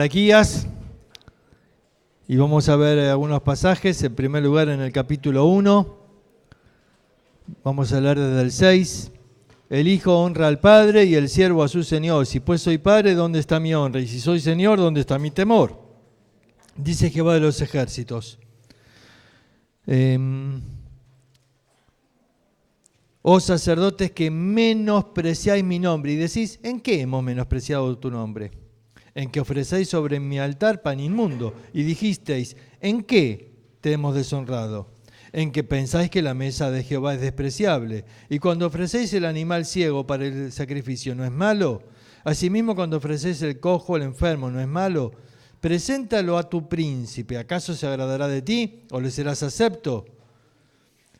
Malaquías, y vamos a ver algunos pasajes. En primer lugar, en el capítulo 1, vamos a leer desde el 6. El hijo honra al padre y el siervo a su señor. Si pues soy padre, ¿dónde está mi honra? Y si soy señor, ¿dónde está mi temor? Dice Jehová de los ejércitos. Oh sacerdotes que menospreciáis mi nombre. Y decís, ¿en qué hemos menospreciado tu nombre? En que ofrecéis sobre mi altar pan inmundo. Y dijisteis, ¿en qué te hemos deshonrado? En que pensáis que la mesa de Jehová es despreciable. Y cuando ofrecéis el animal ciego para el sacrificio, ¿no es malo? Asimismo, cuando ofrecéis el cojo, el enfermo, ¿no es malo? Preséntalo a tu príncipe. ¿Acaso se agradará de ti o le serás acepto?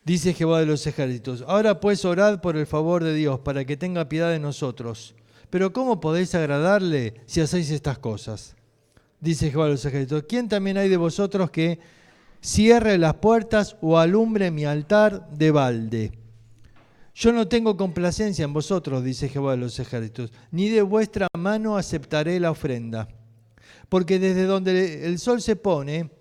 Dice Jehová de los ejércitos. Ahora pues orad por el favor de Dios, para que tenga piedad de nosotros. Pero ¿cómo podéis agradarle si hacéis estas cosas? Dice Jehová de los ejércitos. ¿Quién también hay de vosotros que cierre las puertas o alumbre mi altar de balde? Yo no tengo complacencia en vosotros, dice Jehová de los ejércitos, ni de vuestra mano aceptaré la ofrenda. Porque desde donde el sol se pone,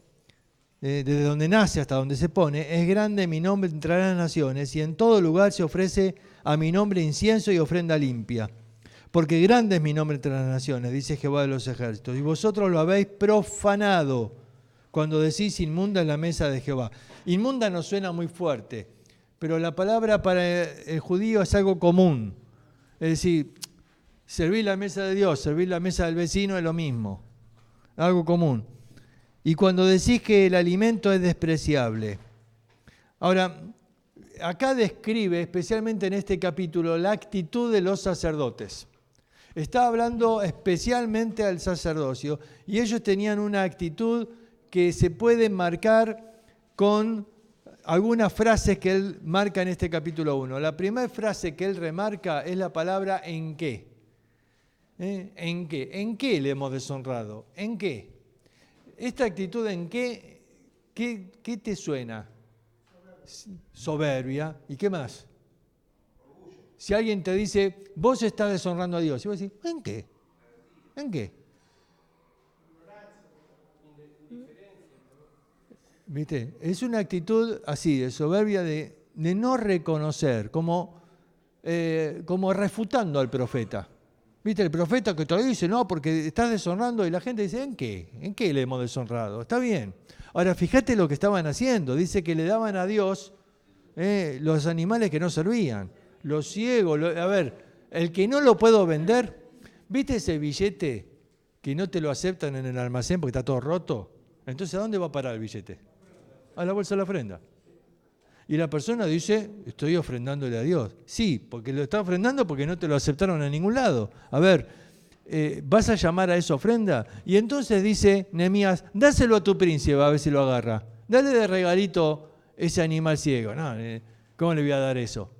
desde donde nace hasta donde se pone, es grande mi nombre entre las naciones, y en todo lugar se ofrece a mi nombre incienso y ofrenda limpia. Porque grande es mi nombre entre las naciones, dice Jehová de los ejércitos, y vosotros lo habéis profanado cuando decís inmunda es la mesa de Jehová. Inmunda nos suena muy fuerte, pero la palabra para el judío es algo común. Es decir, servir la mesa de Dios, servir la mesa del vecino es lo mismo, algo común. Y cuando decís que el alimento es despreciable. Ahora, acá describe, especialmente en este capítulo, la actitud de los sacerdotes. Está hablando especialmente al sacerdocio y ellos tenían una actitud que se puede marcar con algunas frases que él marca en este capítulo 1. La primera frase que él remarca es la palabra ¿en qué? ¿En qué? ¿En qué le hemos deshonrado? ¿En qué? Esta actitud ¿en qué? ¿Qué te suena? Soberbia. ¿Y qué más? Si alguien te dice, vos estás deshonrando a Dios, y vos decís, ¿en qué? ¿En qué? ¿Viste? Es una actitud así, de soberbia, de no reconocer, como refutando al profeta. ¿Viste? El profeta que te lo dice, no, porque estás deshonrando, y la gente dice, ¿en qué? ¿En qué le hemos deshonrado? Está bien. Ahora, fíjate lo que estaban haciendo. Dice que le daban a Dios los animales que no servían. Los ciegos, a ver, el que no lo puedo vender, ¿viste ese billete que no te lo aceptan en el almacén porque está todo roto? Entonces, ¿a dónde va a parar el billete? A la bolsa de la ofrenda. Y la persona dice, estoy ofrendándole a Dios. Sí, porque lo está ofrendando porque no te lo aceptaron en ningún lado. A ver, ¿vas a llamar a esa ofrenda? Y entonces dice Nehemías, dáselo a tu príncipe a ver si lo agarra. Dale de regalito ese animal ciego. No, ¿cómo le voy a dar eso?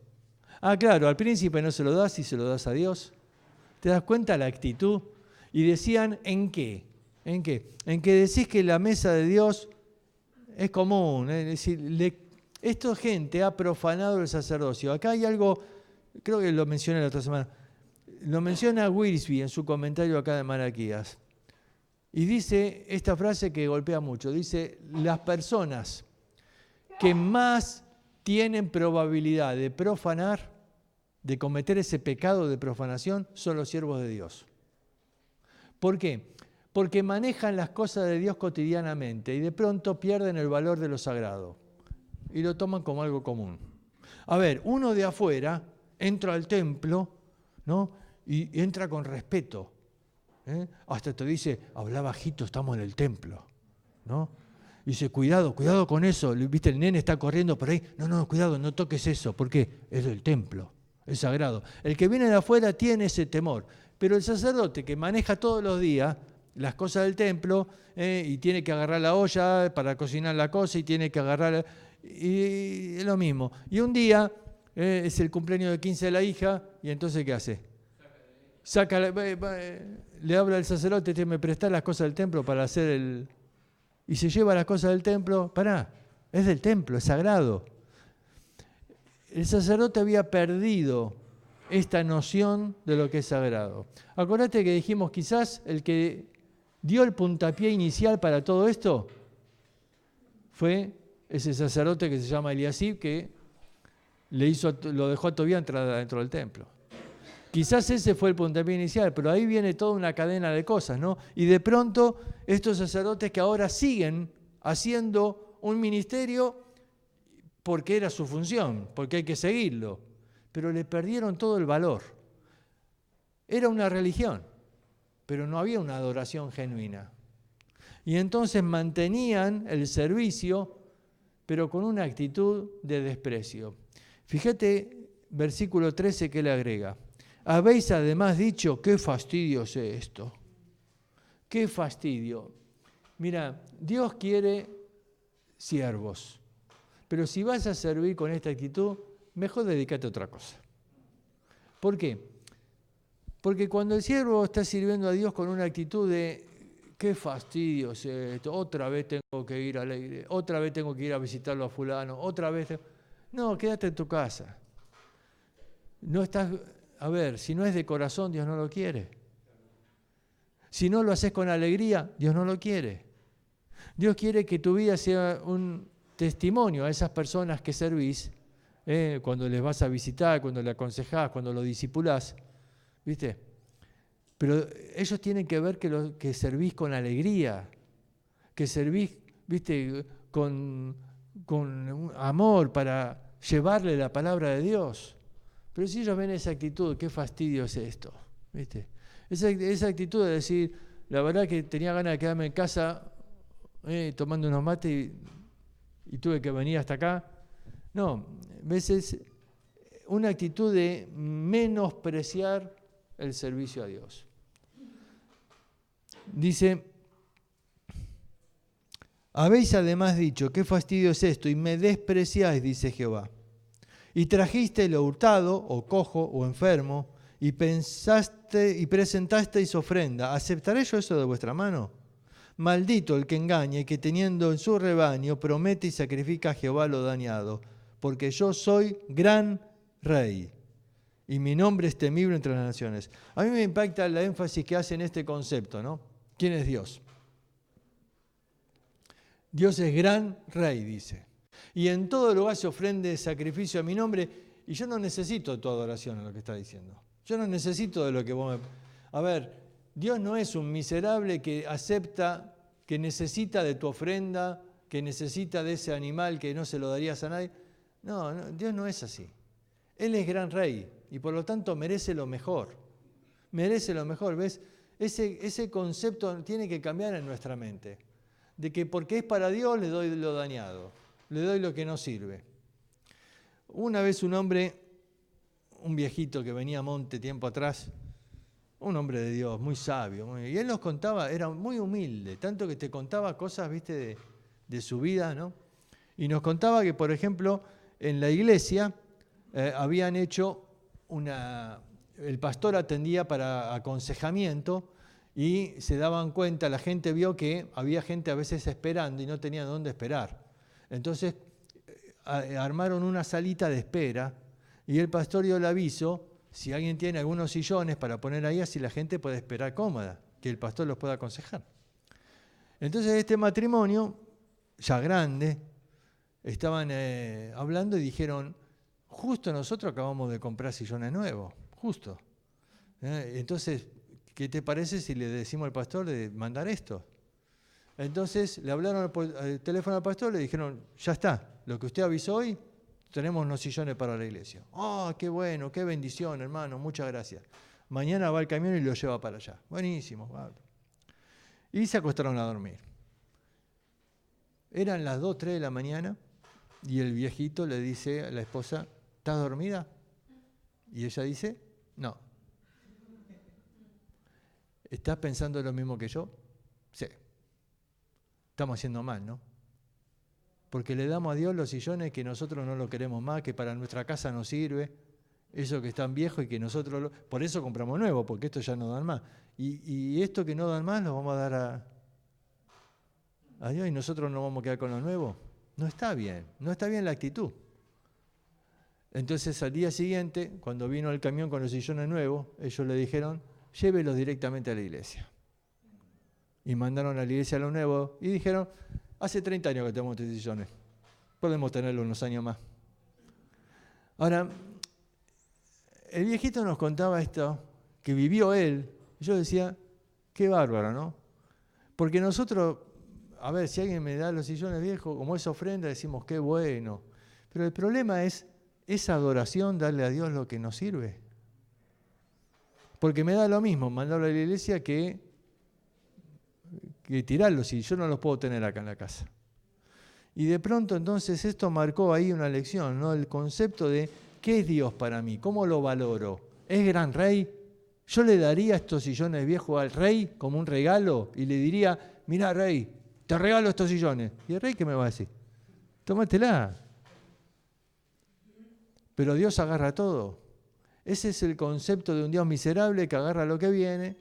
Ah, claro, al príncipe no se lo das y se lo das a Dios. ¿Te das cuenta la actitud? Y decían, ¿en qué? ¿En qué? En que decís que la mesa de Dios es común. Es decir, esta gente ha profanado el sacerdocio. Acá hay algo, creo que lo mencioné la otra semana, lo menciona Wiersbe en su comentario acá de Malaquías. Y dice esta frase que golpea mucho. Dice, las personas que más tienen probabilidad de profanar, de cometer ese pecado de profanación, son los siervos de Dios. ¿Por qué? Porque manejan las cosas de Dios cotidianamente y de pronto pierden el valor de lo sagrado y lo toman como algo común. A ver, uno de afuera entra al templo, ¿no? Y entra con respeto. Hasta te dice, habla bajito, estamos en el templo, ¿no? Y dice, cuidado con eso. ¿Viste? El nene está corriendo por ahí. No, cuidado, no toques eso. ¿Por qué? Es del templo, es sagrado. El que viene de afuera tiene ese temor. Pero el sacerdote que maneja todos los días las cosas del templo y tiene que agarrar la olla para cocinar la cosa y tiene que agarrar... Y es lo mismo. Y un día es el cumpleaños de 15 de la hija y entonces ¿qué hace? Le habla al sacerdote, me prestás las cosas del templo para hacer el... Y se lleva las cosas del templo, es del templo, es sagrado. El sacerdote había perdido esta noción de lo que es sagrado. Acordate que dijimos quizás el que dio el puntapié inicial para todo esto fue ese sacerdote que se llama Eliasib, que lo dejó a Tobías entrar dentro del templo. Quizás ese fue el puntapié inicial, pero ahí viene toda una cadena de cosas, ¿no? Y de pronto estos sacerdotes que ahora siguen haciendo un ministerio porque era su función, porque hay que seguirlo, pero le perdieron todo el valor. Era una religión, pero no había una adoración genuina. Y entonces mantenían el servicio, pero con una actitud de desprecio. Fíjate, versículo 13 que le agrega. Habéis además dicho, qué fastidio es esto. Qué fastidio. Mira, Dios quiere siervos, pero si vas a servir con esta actitud, mejor dedícate a otra cosa. ¿Por qué? Porque cuando el siervo está sirviendo a Dios con una actitud de qué fastidio es esto, otra vez tengo que ir a la iglesia, otra vez tengo que ir a visitarlo a fulano, otra vez... No, quédate en tu casa. No estás... A ver, si no es de corazón, Dios no lo quiere. Si no lo haces con alegría, Dios no lo quiere. Dios quiere que tu vida sea un testimonio a esas personas que servís, cuando les vas a visitar, cuando le aconsejás, cuando lo discipulás, ¿viste? Pero ellos tienen que ver que servís con alegría, que servís, ¿viste? Con amor para llevarle la palabra de Dios. Pero si ellos ven esa actitud, qué fastidio es esto, ¿viste? Esa actitud de decir, la verdad que tenía ganas de quedarme en casa tomando unos mates y tuve que venir hasta acá. No, a veces una actitud de menospreciar el servicio a Dios. Dice, habéis además dicho, qué fastidio es esto, y me despreciáis, dice Jehová. Y trajiste lo hurtado, o cojo, o enfermo, y pensaste y presentasteis ofrenda. ¿Aceptaré yo eso de vuestra mano? Maldito el que engaña y que teniendo en su rebaño promete y sacrifica a Jehová lo dañado, porque yo soy gran rey y mi nombre es temible entre las naciones. A mí me impacta la énfasis que hace en este concepto, ¿no? ¿Quién es Dios? Dios es gran rey, dice. Y en todo lugar se ofrende sacrificio a mi nombre, y yo no necesito tu adoración en lo que está diciendo. Yo no necesito de lo que vos me... A ver, Dios no es un miserable que acepta, que necesita de tu ofrenda, que necesita de ese animal que no se lo darías a nadie. No, Dios no es así. Él es gran rey y por lo tanto merece lo mejor. Merece lo mejor, ¿ves? Ese concepto tiene que cambiar en nuestra mente. De que porque es para Dios le doy lo dañado, le doy lo que no sirve. Una vez un hombre, un viejito que venía a Monte tiempo atrás, un hombre de Dios, muy sabio, y él nos contaba, era muy humilde, tanto que te contaba cosas, viste, de su vida, ¿no? Y nos contaba que, por ejemplo, en la iglesia habían hecho el pastor atendía para aconsejamiento y se daban cuenta, la gente vio que había gente a veces esperando y no tenían dónde esperar. Entonces armaron una salita de espera y el pastor dio el aviso, si alguien tiene algunos sillones para poner ahí, así la gente puede esperar cómoda, que el pastor los pueda aconsejar. Entonces este matrimonio, ya grande, estaban hablando y dijeron, justo nosotros acabamos de comprar sillones nuevos, justo. Entonces, ¿qué te parece si le decimos al pastor de mandar esto? Entonces le hablaron al teléfono al pastor, le dijeron, ya está, lo que usted avisó hoy, tenemos unos sillones para la iglesia. ¡Oh, qué bueno, qué bendición, hermano, muchas gracias! Mañana va el camión y lo lleva para allá. Buenísimo. Va. Y se acostaron a dormir. Eran las 2, 3 de la mañana y el viejito le dice a la esposa, ¿estás dormida? Y ella dice, no. ¿Estás pensando lo mismo que yo? Sí. Estamos haciendo mal, ¿no? Porque le damos a Dios los sillones que nosotros no lo queremos más, que para nuestra casa no sirve, eso que están viejos y que nosotros... Por eso compramos nuevo, porque estos ya no dan más. Y esto que no dan más los vamos a dar a Dios y nosotros nos vamos a quedar con lo nuevo. No está bien la actitud. Entonces al día siguiente, cuando vino el camión con los sillones nuevos, ellos le dijeron, llévelos directamente a la iglesia. Y mandaron a la iglesia a los nuevos y dijeron, hace 30 años que tenemos estos sillones, podemos tenerlo unos años más. Ahora, el viejito nos contaba esto, que vivió él, y yo decía, qué bárbaro, ¿no? Porque nosotros, a ver, si alguien me da los sillones viejos, como es ofrenda, decimos, qué bueno. Pero el problema es esa adoración, darle a Dios lo que nos sirve. Porque me da lo mismo mandarlo a la iglesia que tirarlos, si yo no los puedo tener acá en la casa. Y de pronto entonces esto marcó ahí una lección, ¿no? El concepto de ¿qué es Dios para mí? ¿Cómo lo valoro? ¿Es gran rey? Yo le daría estos sillones viejos al rey como un regalo y le diría, mirá rey, te regalo estos sillones. ¿Y el rey qué me va a decir? Tómatela. Pero Dios agarra todo. Ese es el concepto de un Dios miserable que agarra lo que viene.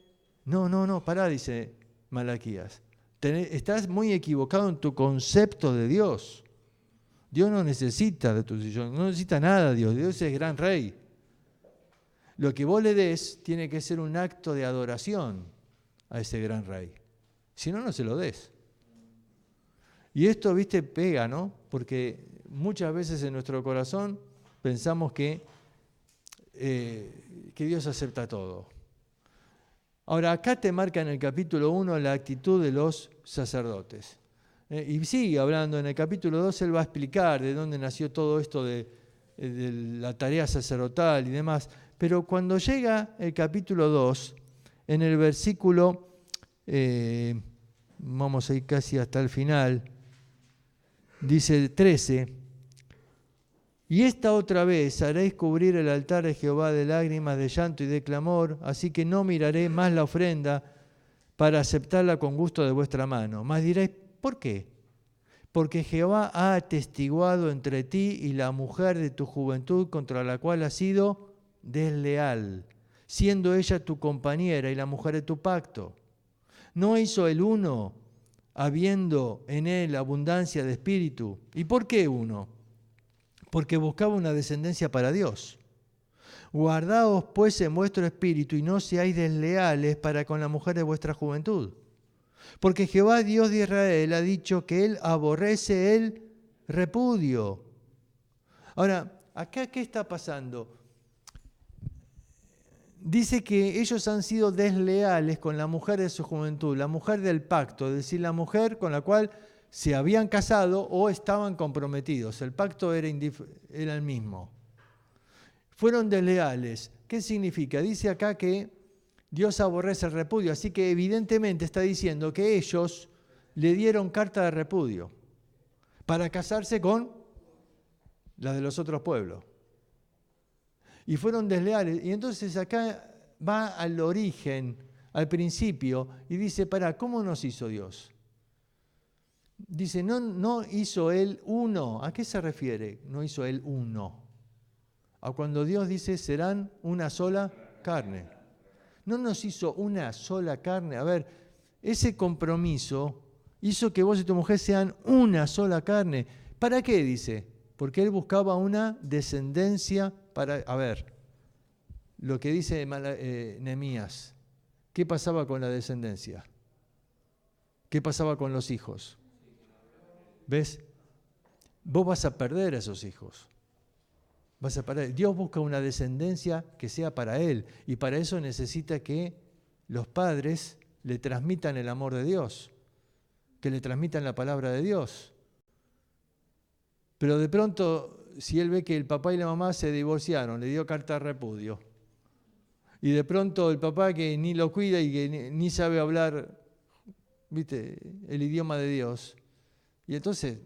No, pará, dice Malaquías. Estás muy equivocado en tu concepto de Dios. Dios no necesita de tu sillón, no necesita nada Dios. Dios es gran rey. Lo que vos le des tiene que ser un acto de adoración a ese gran rey. Si no, no se lo des. Y esto, viste, pega, ¿no? Porque muchas veces en nuestro corazón pensamos que Dios acepta todo. Ahora, acá te marca en el capítulo 1 la actitud de los sacerdotes. Y sigue hablando, en el capítulo 2 él va a explicar de dónde nació todo esto de la tarea sacerdotal y demás. Pero cuando llega el capítulo 2, en el versículo, vamos a ir casi hasta el final, dice 13, y esta otra vez haréis cubrir el altar de Jehová de lágrimas, de llanto y de clamor, así que no miraré más la ofrenda para aceptarla con gusto de vuestra mano. Mas diréis, ¿por qué? Porque Jehová ha atestiguado entre ti y la mujer de tu juventud contra la cual has sido desleal, siendo ella tu compañera y la mujer de tu pacto. ¿No hizo el uno, habiendo en él abundancia de espíritu? ¿Y por qué uno? Porque buscaba una descendencia para Dios. Guardaos pues en vuestro espíritu y no seáis desleales para con la mujer de vuestra juventud. Porque Jehová Dios de Israel ha dicho que él aborrece el repudio. Ahora, acá ¿qué está pasando? Dice que ellos han sido desleales con la mujer de su juventud, la mujer del pacto, es decir, la mujer con la cual se habían casado o estaban comprometidos. El pacto era el mismo. Fueron desleales. ¿Qué significa? Dice acá que Dios aborrece el repudio, así que evidentemente está diciendo que ellos le dieron carta de repudio para casarse con la de los otros pueblos. Y fueron desleales. Y entonces acá va al origen, al principio, y dice, ¿cómo nos hizo Dios? Dice, no hizo él uno. ¿A qué se refiere? No hizo él uno. A cuando Dios dice, serán una sola carne. No nos hizo una sola carne. A ver, ese compromiso hizo que vos y tu mujer sean una sola carne. ¿Para qué? Dice. Porque él buscaba una descendencia para... A ver, lo que dice Nehemías. ¿Qué pasaba con la descendencia? ¿Qué pasaba con los hijos? ¿Ves? Vos vas a perder a esos hijos. Vas a perder. Dios busca una descendencia que sea para Él. Y para eso necesita que los padres le transmitan el amor de Dios. Que le transmitan la palabra de Dios. Pero de pronto, si él ve que el papá y la mamá se divorciaron, le dio carta de repudio. Y de pronto el papá que ni lo cuida y que ni sabe hablar, ¿viste?, el idioma de Dios. Y entonces,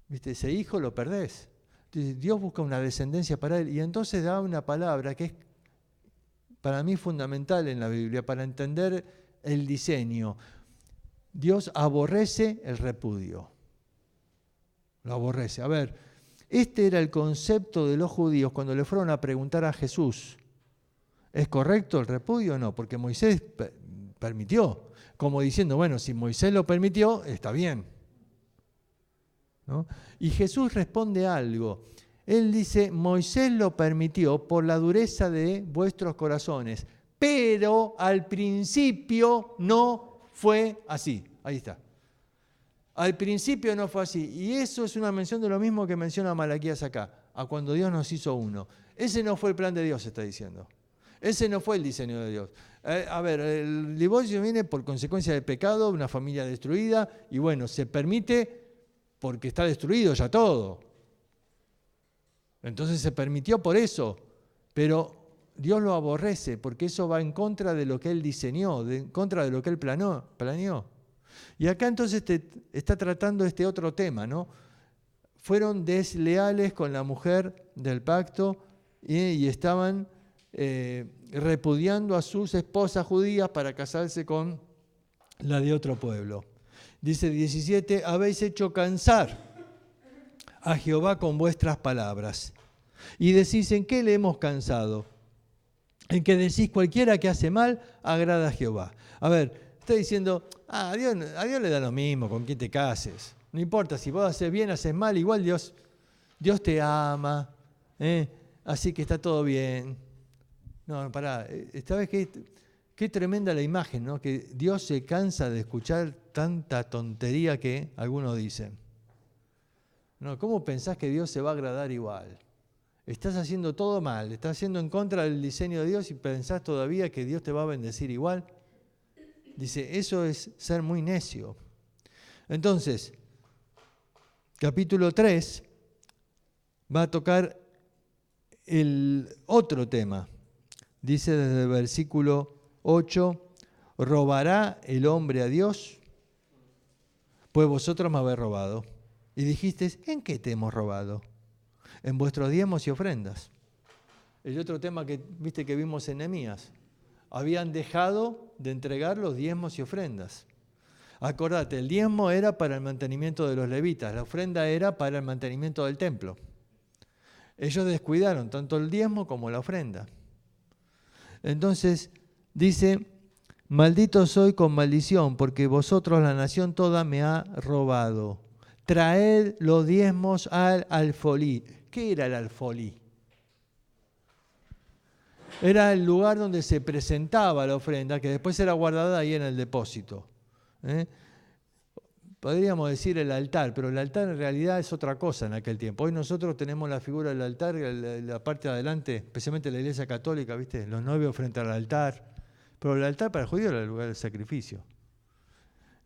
¿viste?, ese hijo lo perdés. Entonces, Dios busca una descendencia para él. Y entonces da una palabra que es para mí fundamental en la Biblia, para entender el diseño. Dios aborrece el repudio. Lo aborrece. A ver, este era el concepto de los judíos cuando le fueron a preguntar a Jesús. ¿Es correcto el repudio o no? Porque Moisés permitió. Como diciendo, bueno, si Moisés lo permitió, está bien, ¿no? Y Jesús responde algo. Él dice, Moisés lo permitió por la dureza de vuestros corazones, pero al principio no fue así. Ahí está. Al principio no fue así. Y eso es una mención de lo mismo que menciona Malaquías acá, a cuando Dios nos hizo uno. Ese no fue el plan de Dios, está diciendo. Ese no fue el diseño de Dios. A ver, el divorcio viene por consecuencia del pecado, una familia destruida, y bueno, se permite porque está destruido ya todo. Entonces se permitió por eso, pero Dios lo aborrece porque eso va en contra de lo que Él diseñó, en contra de lo que Él planeó. Y acá entonces está tratando este otro tema, ¿no? Fueron desleales con la mujer del pacto y estaban repudiando a sus esposas judías para casarse con la de otro pueblo. Dice 17, habéis hecho cansar a Jehová con vuestras palabras. Y decís, ¿en qué le hemos cansado? En que decís, cualquiera que hace mal, agrada a Jehová. A ver, está diciendo, a Dios le da lo mismo con quién te cases. No importa, si vos haces bien, haces mal, igual Dios te ama, así que está todo bien. No, pará, esta vez qué tremenda la imagen, ¿no? Que Dios se cansa de escuchar tanta tontería que algunos dicen. No, ¿cómo pensás que Dios se va a agradar igual? Estás haciendo todo mal, estás haciendo en contra del diseño de Dios y pensás todavía que Dios te va a bendecir igual. Dice, eso es ser muy necio. Entonces, capítulo 3 va a tocar el otro tema. Dice desde el versículo 8, ¿robará el hombre a Dios? Pues vosotros me habéis robado. Y dijisteis, ¿en qué te hemos robado? En vuestros diezmos y ofrendas. El otro tema que viste que vimos en Nehemías. Habían dejado de entregar los diezmos y ofrendas. Acordate, el diezmo era para el mantenimiento de los levitas, la ofrenda era para el mantenimiento del templo. Ellos descuidaron tanto el diezmo como la ofrenda. Entonces dice, maldito soy con maldición, porque vosotros la nación toda me ha robado. Traed los diezmos al alfolí. ¿Qué era el alfolí? Era el lugar donde se presentaba la ofrenda, que después era guardada ahí en el depósito. Podríamos decir el altar, pero el altar en realidad es otra cosa en aquel tiempo. Hoy nosotros tenemos la figura del altar, la parte de adelante, especialmente la iglesia católica, ¿viste? Los novios frente al altar. Pero el altar para el judío era el lugar del sacrificio.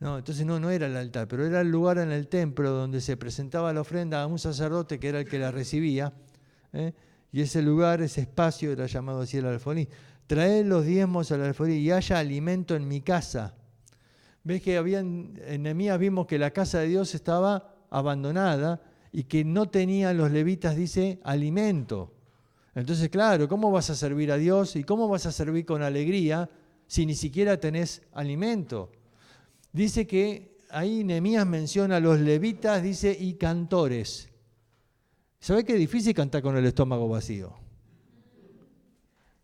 No, entonces no era el altar, pero era el lugar en el templo donde se presentaba la ofrenda a un sacerdote que era el que la recibía. Y ese lugar, ese espacio era llamado así el alfolí. Traed los diezmos al alfolí y haya alimento en mi casa. ¿Ves que en Nehemías vimos que la casa de Dios estaba abandonada y que no tenían los levitas, dice, alimento? Entonces, claro, ¿cómo vas a servir a Dios y cómo vas a servir con alegría si ni siquiera tenés alimento? Dice que ahí Nehemías menciona a los levitas, dice, y cantores. ¿Sabés qué difícil cantar con el estómago vacío?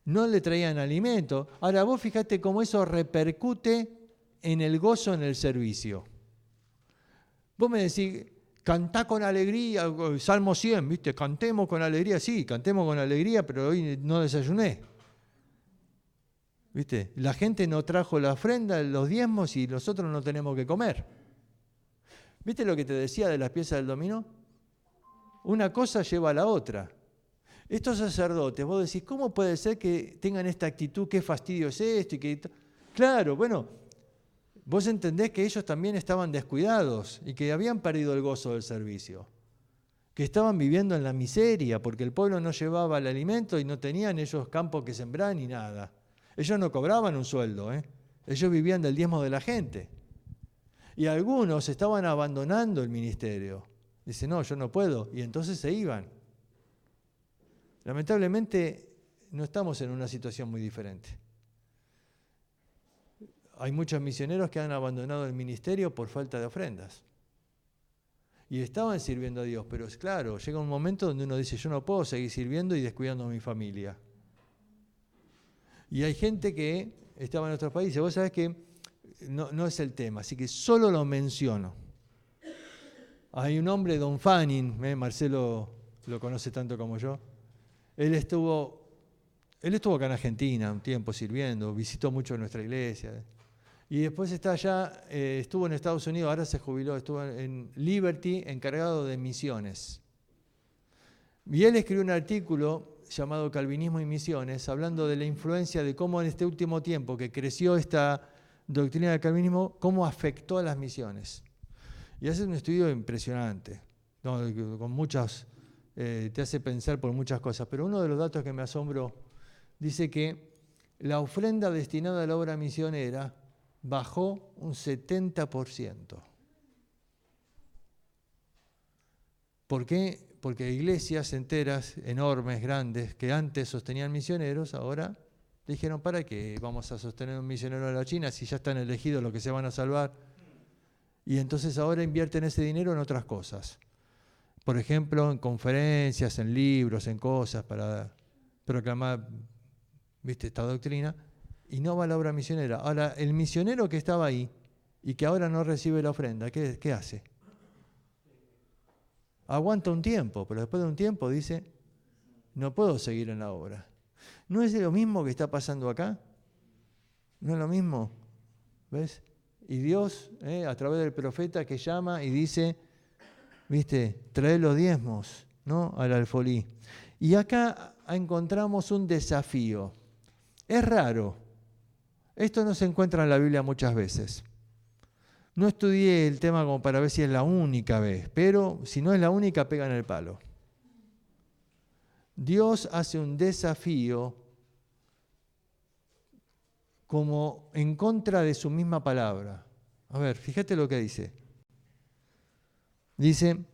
No le traían alimento. Ahora vos fíjate cómo eso repercute en el gozo en el servicio. Vos me decís, cantá con alegría, Salmo 100, ¿viste? Cantemos con alegría. Sí, cantemos con alegría, pero hoy no desayuné. ¿Viste? La gente no trajo la ofrenda, los diezmos y nosotros no tenemos que comer. ¿Viste lo que te decía de las piezas del dominó? Una cosa lleva a la otra. Estos sacerdotes, vos decís, ¿cómo puede ser que tengan esta actitud? ¿Qué fastidio es esto? Claro, bueno, vos entendés que ellos también estaban descuidados y que habían perdido el gozo del servicio, que estaban viviendo en la miseria porque el pueblo no llevaba el alimento y no tenían ellos campos que sembrar ni nada. Ellos no cobraban un sueldo, ellos vivían del diezmo de la gente. Y algunos estaban abandonando el ministerio. Dicen, no, yo no puedo. Y entonces se iban. Lamentablemente no estamos en una situación muy diferente. Hay muchos misioneros que han abandonado el ministerio por falta de ofrendas. Y estaban sirviendo a Dios, pero es claro, llega un momento donde uno dice, yo no puedo seguir sirviendo y descuidando a mi familia. Y hay gente que estaba en nuestros países, vos sabés que no es el tema, así que solo lo menciono. Hay un hombre, Don Fanning, Marcelo lo conoce tanto como yo. Él estuvo acá en Argentina un tiempo sirviendo, visitó mucho nuestra iglesia. Y después está allá, estuvo en Estados Unidos, ahora se jubiló, estuvo en Liberty, encargado de misiones. Y él escribió un artículo llamado Calvinismo y Misiones, hablando de la influencia de cómo en este último tiempo que creció esta doctrina del calvinismo, cómo afectó a las misiones. Y hace un estudio impresionante, ¿no? Con muchas, te hace pensar por muchas cosas. Pero uno de los datos que me asombró, dice que la ofrenda destinada a la obra misionera bajó un 70%. ¿Por qué? Porque iglesias enteras, enormes, grandes, que antes sostenían misioneros, ahora dijeron, ¿para qué vamos a sostener un misionero de la China si ya están elegidos los que se van a salvar? Y entonces ahora invierten ese dinero en otras cosas. Por ejemplo, en conferencias, en libros, en cosas para proclamar, ¿viste?, esta doctrina, y no va a la obra misionera. Ahora, el misionero que estaba ahí y que ahora no recibe la ofrenda, ¿qué hace? Aguanta un tiempo, pero después de un tiempo dice, no puedo seguir en la obra. ¿No es lo mismo que está pasando acá? ¿No es lo mismo? ¿Ves? Y Dios, a través del profeta que llama y dice, ¿viste?, trae los diezmos, ¿no?, al alfolí. Y acá encontramos un desafío. Es raro. Esto no se encuentra en la Biblia muchas veces. No estudié el tema como para ver si es la única vez, pero si no es la única, pega en el palo. Dios hace un desafío como en contra de su misma palabra. A ver, fíjate lo que dice. Dice,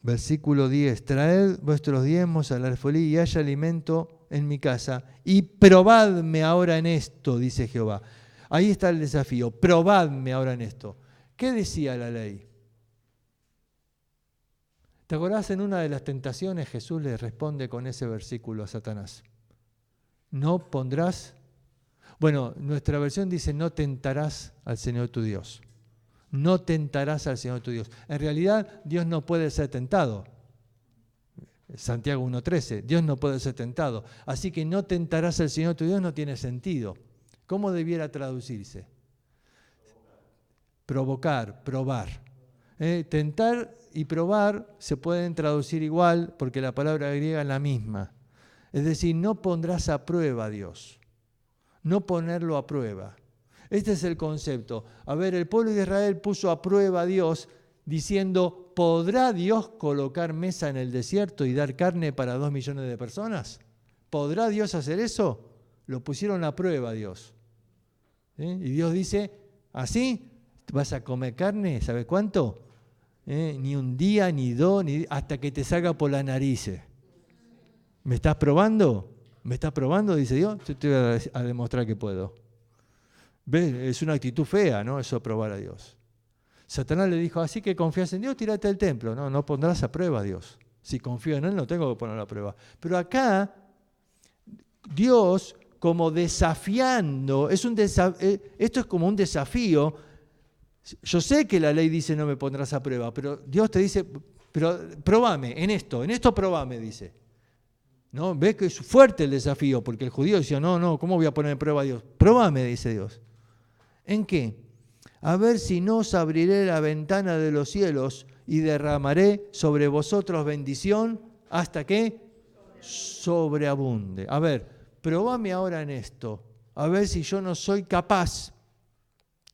versículo 10, traed vuestros diezmos al alfolí y haya alimento en mi casa, y probadme ahora en esto, dice Jehová. Ahí está el desafío, probadme ahora en esto. ¿Qué decía la ley? ¿Te acordás? En una de las tentaciones Jesús le responde con ese versículo a Satanás. No pondrás, bueno, nuestra versión dice no tentarás al Señor tu Dios. No tentarás al Señor tu Dios. En realidad, Dios no puede ser tentado. Santiago 1:13, Dios no puede ser tentado. Así que no tentarás al Señor tu Dios no tiene sentido. ¿Cómo debiera traducirse? Provocar, probar. Tentar y probar se pueden traducir igual porque la palabra griega es la misma. Es decir, no pondrás a prueba a Dios. No ponerlo a prueba. Este es el concepto. A ver, el pueblo de Israel puso a prueba a Dios diciendo, ¿podrá Dios colocar mesa en el desierto y dar carne para 2 millones de personas? ¿Podrá Dios hacer eso? Lo pusieron a prueba a Dios. Y Dios dice, ¿así? ¿Vas a comer carne? ¿Sabes cuánto? Ni un día, ni dos, hasta que te salga por la nariz. ¿Me estás probando? ¿Me estás probando? Dice Dios. Yo te voy a demostrar que puedo. ¿Ves? Es una actitud fea, ¿no? Eso, probar a Dios. Satanás le dijo, así que confías en Dios, tírate al templo. No, no pondrás a prueba a Dios. Si confío en Él, no tengo que ponerlo a prueba. Pero acá, Dios, como desafiando, esto es como un desafío. Yo sé que la ley dice no me pondrás a prueba, pero Dios te dice, pero probame en esto probame, dice. ¿No? ¿Ves que es fuerte el desafío? Porque el judío decía, no, ¿cómo voy a poner en prueba a Dios? Probame, dice Dios. ¿En qué? A ver si no os abriré la ventana de los cielos y derramaré sobre vosotros bendición hasta que sobreabunde. A ver, probame ahora en esto, a ver si yo no soy capaz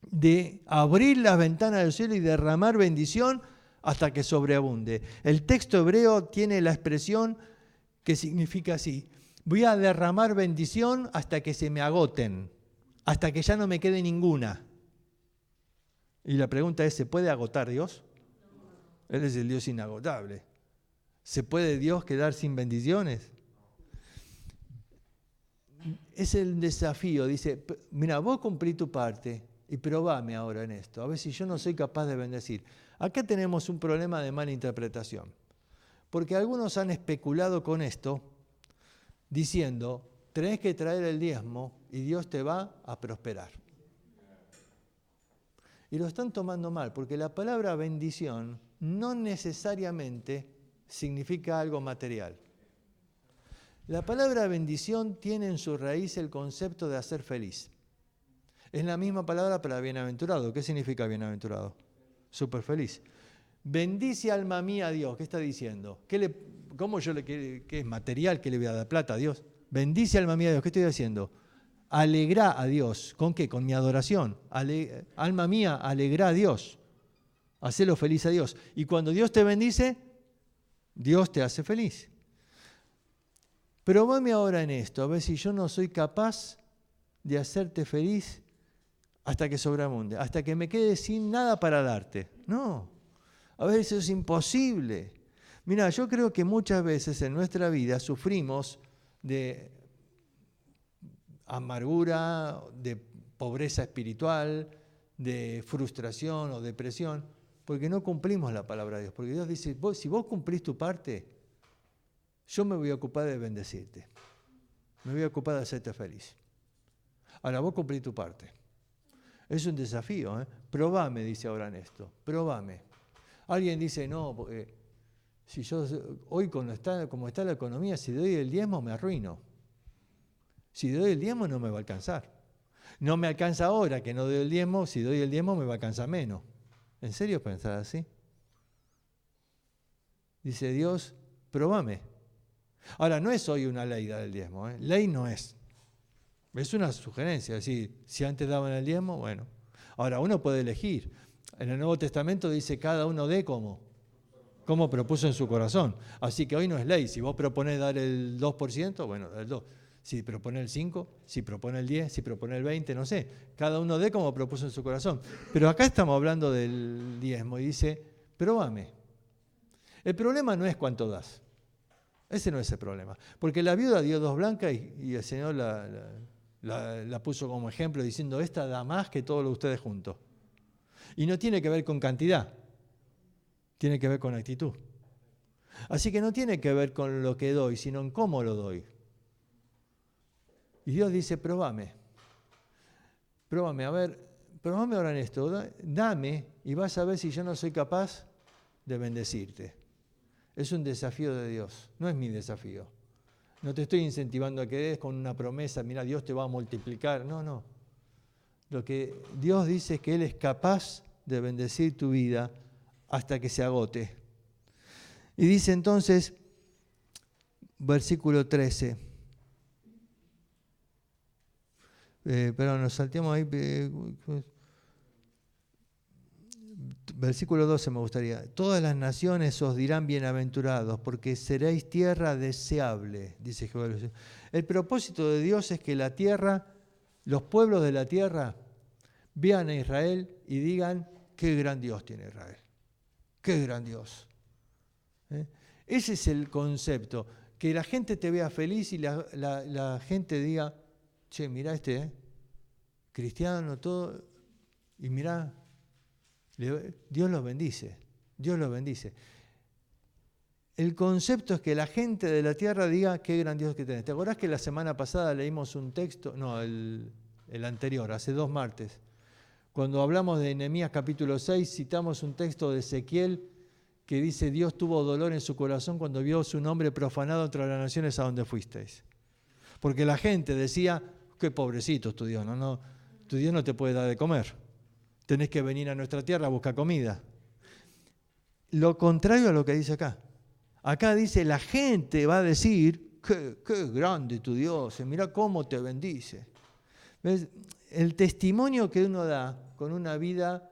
de abrir las ventanas del cielo y derramar bendición hasta que sobreabunde. El texto hebreo tiene la expresión que significa así, voy a derramar bendición hasta que se me agoten, hasta que ya no me quede ninguna. Y la pregunta es, ¿se puede agotar Dios? Él es el Dios inagotable. ¿Se puede Dios quedar sin bendiciones? Es el desafío, dice, mira, vos cumplí tu parte y probame ahora en esto, a ver si yo no soy capaz de bendecir. Acá tenemos un problema de mala interpretación, porque algunos han especulado con esto, diciendo, tenés que traer el diezmo y Dios te va a prosperar. Y lo están tomando mal, porque la palabra bendición no necesariamente significa algo material. La palabra bendición tiene en su raíz el concepto de hacer feliz. Es la misma palabra para bienaventurado. ¿Qué significa bienaventurado? Súper feliz. Bendice alma mía a Dios. ¿Qué está diciendo? ¿Qué es material? ¿Qué le voy a dar? ¿Plata a Dios? Bendice alma mía a Dios. ¿Qué estoy haciendo? Alegra a Dios. ¿Con qué? Con mi adoración. Alma mía, alegra a Dios. Hacelo feliz a Dios. Y cuando Dios te bendice, Dios te hace feliz. Probame ahora en esto, a ver si yo no soy capaz de hacerte feliz hasta que sobreabunde, hasta que me quede sin nada para darte. No, a veces eso es imposible. Mira, yo creo que muchas veces en nuestra vida sufrimos de amargura, de pobreza espiritual, de frustración o depresión, porque no cumplimos la palabra de Dios. Porque Dios dice, si vos cumplís tu parte, yo me voy a ocupar de bendecirte. Me voy a ocupar de hacerte feliz. Ahora, vos cumplís tu parte. Es un desafío, ¿eh? Probame, dice ahora en esto. Probame. Alguien dice, no, porque si yo hoy como está la economía, si doy el diezmo me arruino. Si doy el diezmo no me va a alcanzar. No me alcanza ahora que no doy el diezmo, si doy el diezmo me va a alcanzar menos. ¿En serio pensás así? Dice Dios, probame. Ahora, no es hoy una ley dar el diezmo, ¿eh? Ley no es. Es una sugerencia, es decir, si antes daban el diezmo, bueno. Ahora, uno puede elegir. En el Nuevo Testamento dice cada uno dé como propuso en su corazón. Así que hoy no es ley. Si vos proponés dar el 2%, bueno, el 2%. Si propone el 5%, si propone el 10%, si propone el 20%, no sé. Cada uno dé como propuso en su corazón. Pero acá estamos hablando del diezmo y dice, probame. El problema no es cuánto das. Ese no es el problema. Porque la viuda dio 2 blancas y el Señor la puso como ejemplo diciendo, esta da más que todos ustedes juntos. Y no tiene que ver con cantidad, tiene que ver con actitud. Así que no tiene que ver con lo que doy, sino en cómo lo doy. Y Dios dice, probame, a ver, probame ahora en esto, dame y vas a ver si yo no soy capaz de bendecirte. Es un desafío de Dios, no es mi desafío. No te estoy incentivando a que des con una promesa, mira, Dios te va a multiplicar. No. Lo que Dios dice es que Él es capaz de bendecir tu vida hasta que se agote. Y dice entonces, versículo 13. Perdón, nos salteamos ahí. Versículo 12 me gustaría. Todas las naciones os dirán bienaventurados, porque seréis tierra deseable, dice Jehová. El propósito de Dios es que la tierra, los pueblos de la tierra, vean a Israel y digan, qué gran Dios tiene Israel. Qué gran Dios. Ese es el concepto. Que la gente te vea feliz y la gente diga, che, mirá cristiano, todo, y mirá, Dios los bendice, Dios los bendice. El concepto es que la gente de la tierra diga qué gran Dios que tenés. ¿Te acordás que la semana pasada leímos un texto? No, el anterior, hace 2 martes. Cuando hablamos de Nehemías capítulo 6, citamos un texto de Ezequiel que dice, Dios tuvo dolor en su corazón cuando vio su nombre profanado entre las naciones a donde fuisteis. Porque la gente decía, qué pobrecito es tu Dios, tu Dios no te puede dar de comer. Tenés que venir a nuestra tierra a buscar comida. Lo contrario a lo que dice acá. Acá dice, la gente va a decir, qué grande tu Dios, mirá cómo te bendice. ¿Ves? El testimonio que uno da con una vida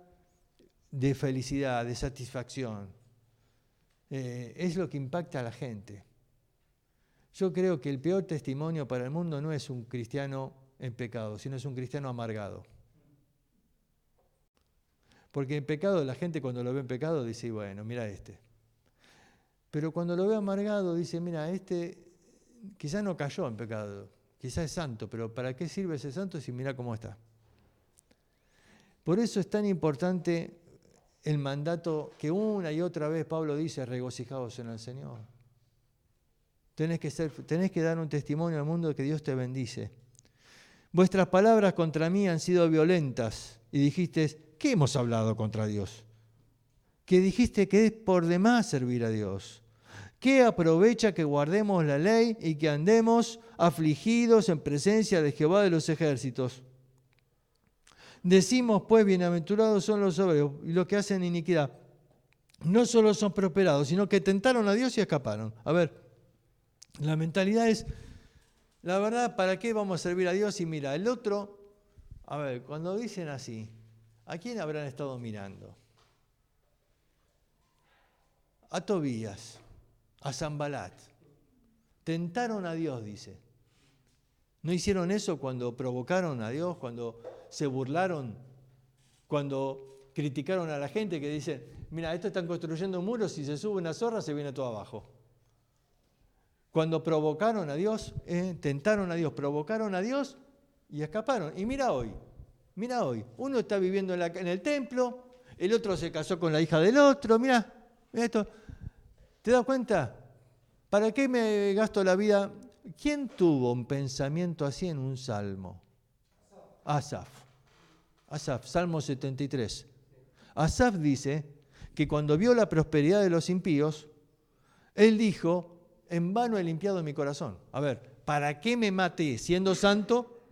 de felicidad, de satisfacción, es lo que impacta a la gente. Yo creo que el peor testimonio para el mundo no es un cristiano en pecado, sino es un cristiano amargado. Porque en pecado la gente cuando lo ve en pecado dice, bueno, mira este. Pero cuando lo ve amargado dice, mira, este quizás no cayó en pecado, quizás es santo, pero ¿para qué sirve ese santo si mira cómo está? Por eso es tan importante el mandato que una y otra vez Pablo dice, regocijaos en el Señor. Tenés que dar un testimonio al mundo de que Dios te bendice. Vuestras palabras contra mí han sido violentas y dijiste, ¿qué hemos hablado contra Dios? Que dijiste que es por demás servir a Dios. ¿Qué aprovecha que guardemos la ley y que andemos afligidos en presencia de Jehová de los ejércitos? Decimos, pues, bienaventurados son los soberbios y los que hacen iniquidad. No solo son prosperados, sino que tentaron a Dios y escaparon. A ver, la mentalidad es, la verdad, ¿para qué vamos a servir a Dios? Y mira, el otro, a ver, cuando dicen así, ¿a quién habrán estado mirando? A Tobías, a Sanbalat. Tentaron a Dios, dice. ¿No hicieron eso cuando provocaron a Dios, cuando se burlaron, cuando criticaron a la gente que dicen, mira, estos están construyendo muros, si se sube una zorra se viene todo abajo? Cuando provocaron a Dios, tentaron a Dios, provocaron a Dios y escaparon. Y mira hoy, uno está viviendo en el templo, el otro se casó con la hija del otro, mira esto. ¿Te das cuenta? ¿Para qué me gasto la vida? ¿Quién tuvo un pensamiento así en un salmo? Asaf, Salmo 73. Asaf dice que cuando vio la prosperidad de los impíos, él dijo, en vano he limpiado mi corazón. A ver, ¿para qué me maté siendo santo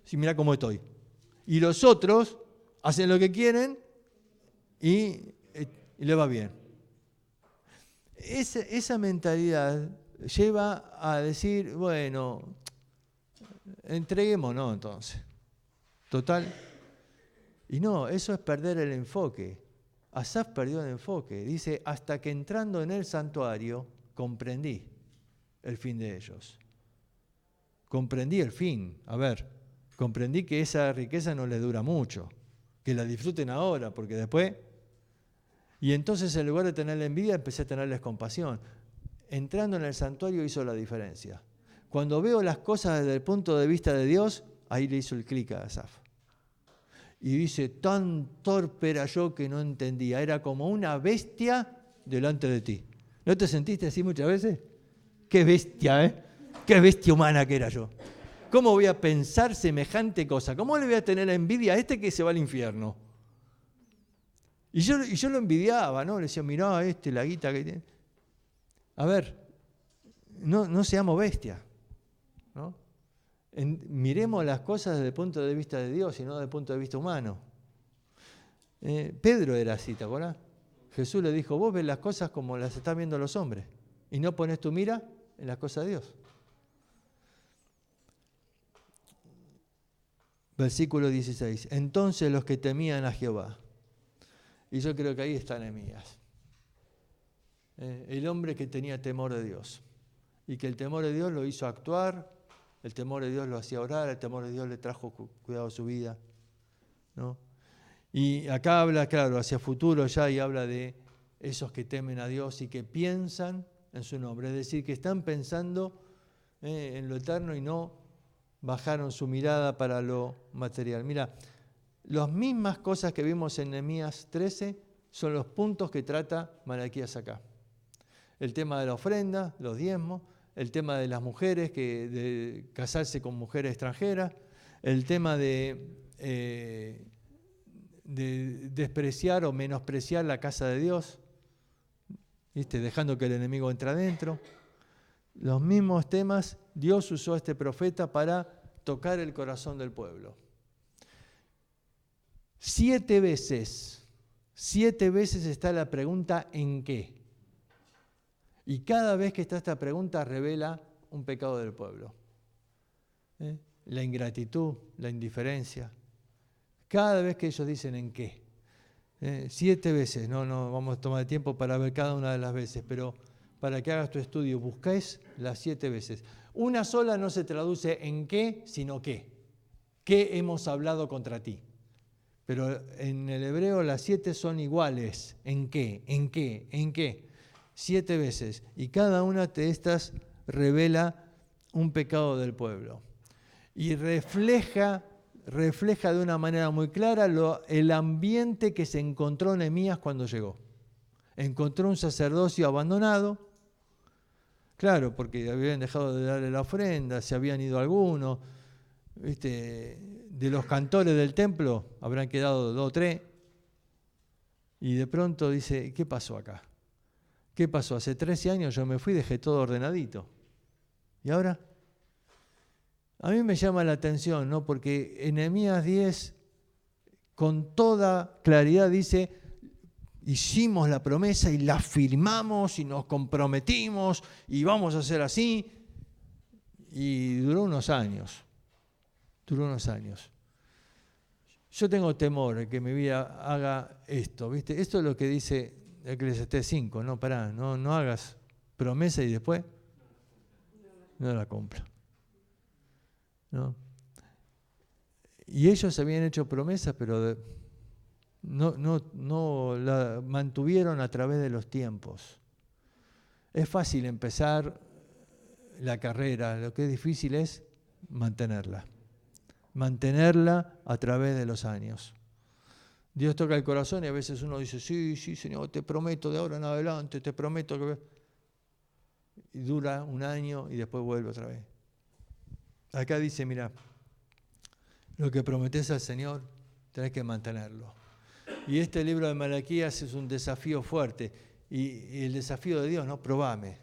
si mira cómo estoy? Y los otros hacen lo que quieren y le va bien. Esa mentalidad lleva a decir, bueno, entreguémonos entonces. Total. Y no, eso es perder el enfoque. Asaf perdió el enfoque. Dice, hasta que entrando en el santuario comprendí el fin de ellos. Comprendí el fin. A ver, comprendí que esa riqueza no les dura mucho. Que la disfruten ahora, porque después... Y entonces en lugar de tenerle envidia, empecé a tenerles compasión. Entrando en el santuario hizo la diferencia. Cuando veo las cosas desde el punto de vista de Dios, ahí le hizo el clic a Asaf. Y dice, tan torpe era yo que no entendía. Era como una bestia delante de ti. ¿No te sentiste así muchas veces? Qué bestia, ¿eh? Qué bestia humana que era yo. ¿Cómo voy a pensar semejante cosa? ¿Cómo le voy a tener envidia a este que se va al infierno? Y yo lo envidiaba, ¿no? Le decía, mirá la guita que tiene. A ver, no seamos bestias, ¿no? Miremos las cosas desde el punto de vista de Dios y no desde el punto de vista humano. Pedro era así, ¿te acuerdas? Jesús le dijo, vos ves las cosas como las están viendo los hombres y no pones tu mira en las cosas de Dios. Versículo 16. Entonces los que temían a Jehová. Y yo creo que ahí está Nehemías. El hombre que tenía temor de Dios. Y que el temor de Dios lo hizo actuar, el temor de Dios lo hacía orar, el temor de Dios le trajo cuidado a su vida, ¿no? Y acá habla, claro, hacia futuro ya, y habla de esos que temen a Dios y que piensan en su nombre. Es decir, que están pensando en lo eterno y no bajaron su mirada para lo material. Mira, las mismas cosas que vimos en Nehemías 13 son los puntos que trata Malaquías acá. El tema de la ofrenda, los diezmos, el tema de las mujeres, de casarse con mujeres extranjeras, el tema de despreciar o menospreciar la casa de Dios, ¿viste? Dejando que el enemigo entre adentro. Los mismos temas, Dios usó a este profeta para tocar el corazón del pueblo. 7 veces está la pregunta ¿en qué? Y cada vez que está esta pregunta revela un pecado del pueblo. La ingratitud, la indiferencia. Cada vez que ellos dicen ¿en qué? 7 veces, no vamos a tomar tiempo para ver cada una de las veces, pero para que hagas tu estudio, buscáis las 7 veces. Una sola no se traduce en qué, sino qué. ¿Qué hemos hablado contra ti? Pero en el hebreo las 7 son iguales. ¿En qué? ¿En qué? ¿En qué? 7 veces. Y cada una de estas revela un pecado del pueblo. Y refleja de una manera muy clara el ambiente que se encontró Nehemías cuando llegó. Encontró un sacerdocio abandonado. Claro, porque habían dejado de darle la ofrenda, se habían ido algunos. De los cantores del templo habrán quedado 2 o 3. Y de pronto dice, ¿qué pasó acá? ¿Qué pasó? Hace 13 años yo me fui y dejé todo ordenadito. ¿Y ahora? A mí me llama la atención, ¿no? Porque en Nehemías 10, con toda claridad dice, hicimos la promesa y la firmamos y nos comprometimos y vamos a hacer así. Y duró unos años. Yo tengo temor de que mi vida haga esto, ¿viste? Esto es lo que dice Eclesiastés 5, no, pará, no hagas promesa y después no la cumpla. ¿No? Y ellos habían hecho promesas, pero no la mantuvieron a través de los tiempos. Es fácil empezar la carrera, lo que es difícil es mantenerla a través de los años. Dios toca el corazón y a veces uno dice, sí, Señor, te prometo de ahora en adelante, te prometo que... Y dura un año y después vuelve otra vez. Acá dice, mira, lo que prometés al Señor, tenés que mantenerlo. Y este libro de Malaquías es un desafío fuerte. Y el desafío de Dios, ¿no? Probame.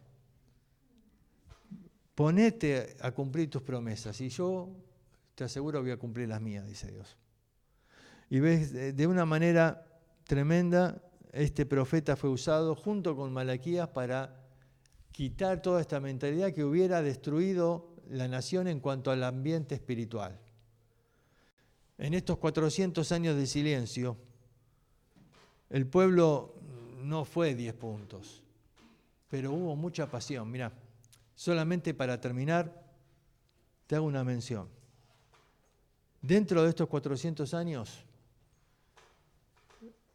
Ponete a cumplir tus promesas. Y yo te aseguro voy a cumplir las mías, dice Dios. Y ves, de una manera tremenda, este profeta fue usado junto con Malaquías para quitar toda esta mentalidad que hubiera destruido la nación en cuanto al ambiente espiritual. En estos 400 años de silencio, el pueblo no fue 10 puntos, pero hubo mucha pasión. Mirá, solamente para terminar, te hago una mención. Dentro de estos 400 años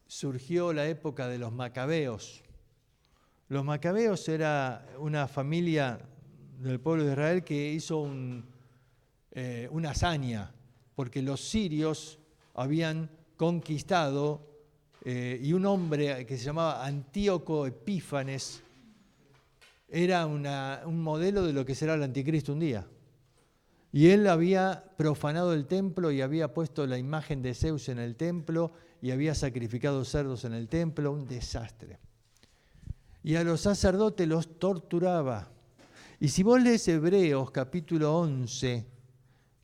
surgió la época de los macabeos. Los macabeos era una familia del pueblo de Israel que hizo una hazaña, porque los sirios habían conquistado y un hombre que se llamaba Antíoco Epífanes era un modelo de lo que será el anticristo un día. Y él había profanado el templo y había puesto la imagen de Zeus en el templo y había sacrificado cerdos en el templo, un desastre. Y a los sacerdotes los torturaba. Y si vos lees Hebreos capítulo 11,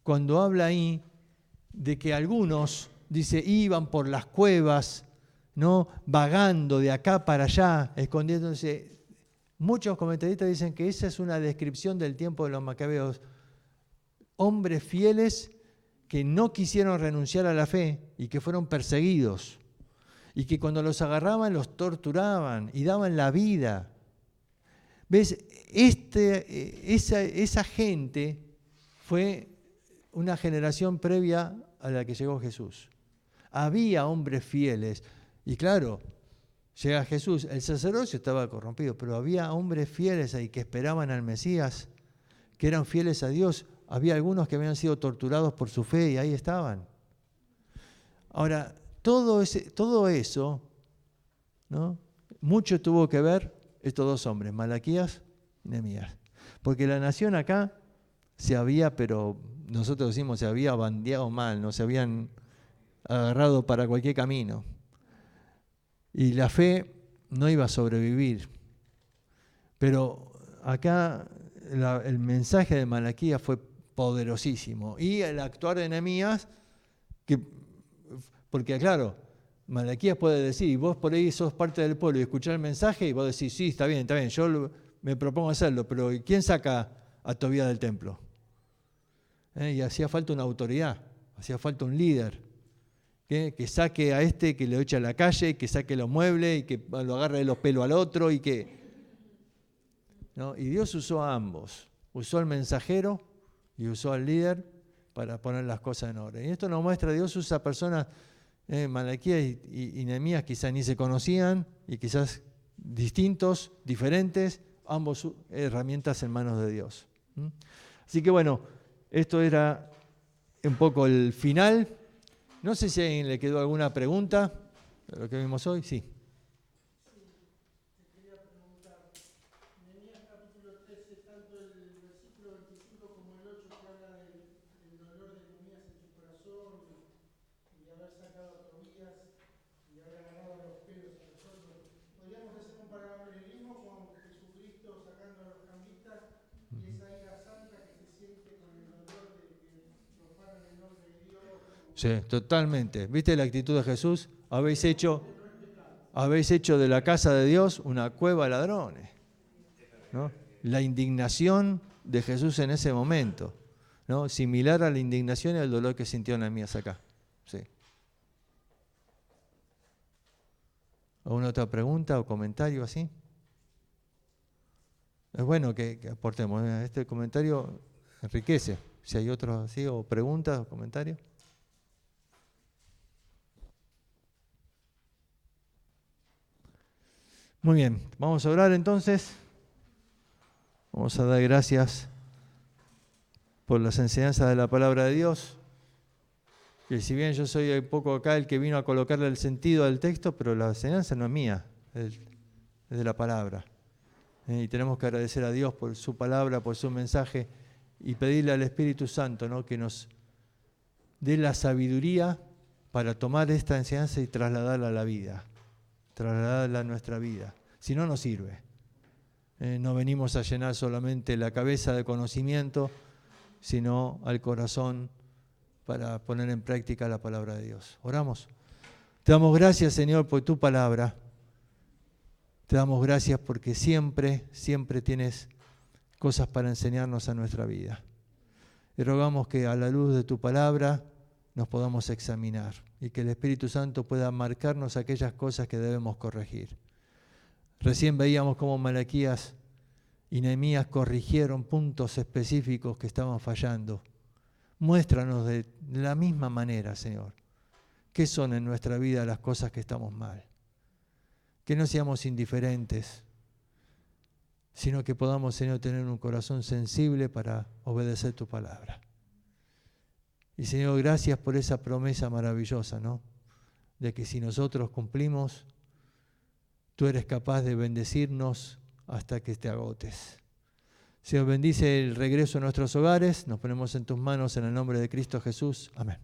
cuando habla ahí de que algunos, dice, iban por las cuevas, ¿no? Vagando de acá para allá, escondiéndose. Muchos comentaristas dicen que esa es una descripción del tiempo de los macabeos. Hombres fieles que no quisieron renunciar a la fe y que fueron perseguidos. Y que cuando los agarraban los torturaban y daban la vida. ¿Ves? Esa gente fue una generación previa a la que llegó Jesús. Había hombres fieles. Y claro, llega Jesús, el sacerdocio estaba corrompido, pero había hombres fieles ahí que esperaban al Mesías, que eran fieles a Dios. Había algunos que habían sido torturados por su fe y ahí estaban. Ahora, todo eso, ¿no? Mucho tuvo que ver estos dos hombres, Malaquías y Nehemías. Porque la nación acá se había, pero nosotros decimos, se había bandeado mal, no se habían agarrado para cualquier camino. Y la fe no iba a sobrevivir. Pero acá el mensaje de Malaquías fue poderosísimo. Y el actuar de Nehemías, porque claro, Malaquías puede decir, y vos por ahí sos parte del pueblo y escuchás el mensaje y vos decís, sí, está bien, yo me propongo hacerlo, pero ¿quién saca a Tobías del templo? Y hacía falta una autoridad, hacía falta un líder, que saque a este, que lo eche a la calle, que saque los muebles y que lo agarre de los pelos al otro ¿no? Y Dios usó a ambos, usó al mensajero y usó al líder para poner las cosas en orden. Y esto nos muestra, Dios usa personas, Malaquías y Nehemías quizás ni se conocían y quizás distintos, diferentes, ambos herramientas en manos de Dios. Así que bueno, esto era un poco el final. No sé si a alguien le quedó alguna pregunta de lo que vimos hoy. Sí. Podríamos hacer un paralelismo Sí, totalmente. ¿Viste la actitud de Jesús? Habéis hecho de la casa de Dios una cueva de ladrones, ¿no? La indignación de Jesús en ese momento, ¿no? Similar a la indignación y al dolor que sintió Ananías acá. Sí. ¿Alguna otra pregunta o comentario así? Es bueno que aportemos. Este comentario enriquece. Si hay otros así, o preguntas o comentarios. Muy bien, vamos a orar entonces. Vamos a dar gracias por las enseñanzas de la palabra de Dios. Que si bien yo soy un poco acá el que vino a colocarle el sentido al texto, pero la enseñanza no es mía, es de la palabra. Y tenemos que agradecer a Dios por su palabra, por su mensaje, y pedirle al Espíritu Santo, ¿no?, que nos dé la sabiduría para tomar esta enseñanza y trasladarla a la vida, trasladarla a nuestra vida. Si no, no sirve. No venimos a llenar solamente la cabeza de conocimiento, sino al corazón para poner en práctica la palabra de Dios. Oramos. Te damos gracias, Señor, por tu palabra. Te damos gracias porque siempre, siempre tienes cosas para enseñarnos a nuestra vida. Y rogamos que a la luz de tu palabra nos podamos examinar y que el Espíritu Santo pueda marcarnos aquellas cosas que debemos corregir. Recién veíamos cómo Malaquías y Nehemías corrigieron puntos específicos que estaban fallando. Muéstranos de la misma manera, Señor, qué son en nuestra vida las cosas que estamos mal. Que no seamos indiferentes, sino que podamos, Señor, tener un corazón sensible para obedecer tu palabra. Y, Señor, gracias por esa promesa maravillosa, ¿no?, de que si nosotros cumplimos, tú eres capaz de bendecirnos hasta que te agotes. Señor, bendice el regreso a nuestros hogares. Nos ponemos en tus manos en el nombre de Cristo Jesús. Amén.